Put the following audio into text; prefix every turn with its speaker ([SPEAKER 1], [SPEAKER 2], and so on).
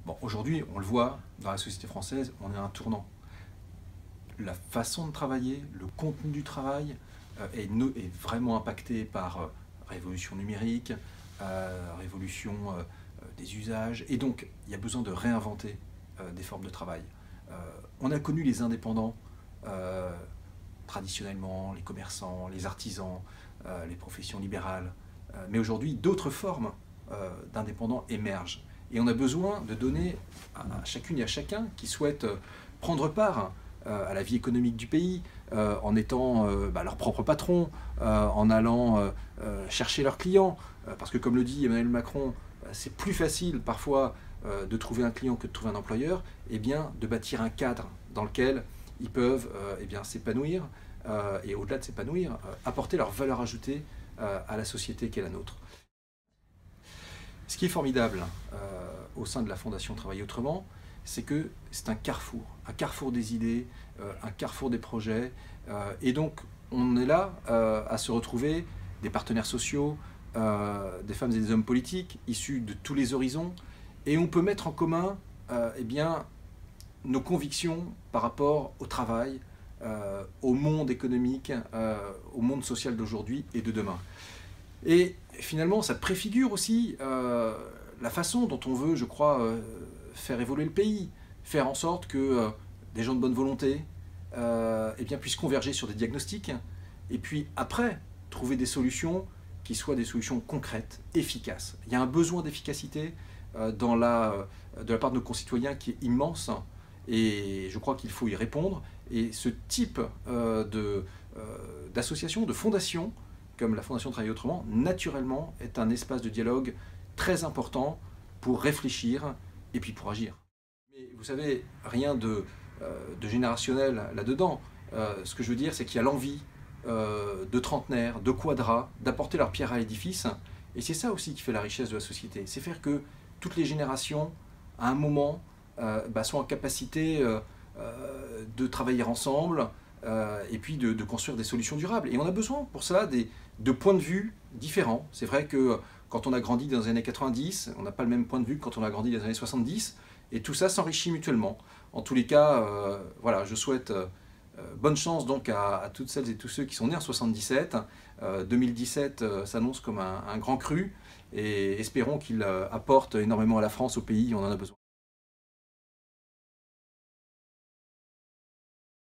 [SPEAKER 1] Bon, aujourd'hui, on le voit, dans la société française, on est à un tournant. La façon de travailler, le contenu du travail est vraiment impacté par révolution numérique, révolution des usages, et donc il y a besoin de réinventer des formes de travail. On a connu les indépendants traditionnellement, les commerçants, les artisans, les professions libérales, mais aujourd'hui d'autres formes d'indépendants émergent. Et on a besoin de donner à chacune et à chacun qui souhaite prendre part à la vie économique du pays, en étant leur propre patron, en allant chercher leurs clients. Parce que comme le dit Emmanuel Macron, c'est plus facile parfois de trouver un client que de trouver un employeur, et bien de bâtir un cadre dans lequel ils peuvent s'épanouir, et au-delà de s'épanouir, apporter leur valeur ajoutée à la société qui est la nôtre. Ce qui est formidable au sein de la Fondation Travailler Autrement, c'est que c'est un carrefour des idées, un carrefour des projets, et donc on est là à se retrouver des partenaires sociaux, des femmes et des hommes politiques issus de tous les horizons, et on peut mettre en commun nos convictions par rapport au travail, au monde économique, au monde social d'aujourd'hui et de demain. Et finalement, ça préfigure aussi la façon dont on veut, je crois, faire évoluer le pays, faire en sorte que des gens de bonne volonté puissent converger sur des diagnostics, et puis après, trouver des solutions qui soient des solutions concrètes, efficaces. Il y a un besoin d'efficacité de la part de nos concitoyens qui est immense, et je crois qu'il faut y répondre. Et ce type d'association, de fondation, comme la Fondation Travailler Autrement, naturellement est un espace de dialogue très important pour réfléchir et puis pour agir. Mais vous savez, rien de générationnel là-dedans. Ce que je veux dire, c'est qu'il y a l'envie de trentenaires, de quadras, d'apporter leur pierre à l'édifice. Et c'est ça aussi qui fait la richesse de la société. C'est faire que toutes les générations, à un moment, sont en capacité de travailler ensemble, et puis de construire des solutions durables. Et on a besoin pour cela de points de vue différents. C'est vrai que quand on a grandi dans les années 90, on n'a pas le même point de vue que quand on a grandi dans les années 70, et tout ça s'enrichit mutuellement. En tous les cas, voilà, je souhaite bonne chance donc à toutes celles et tous ceux qui sont nés en 77. 2017 s'annonce comme un grand cru, et espérons qu'il apporte énormément à la France, au pays, on en a besoin.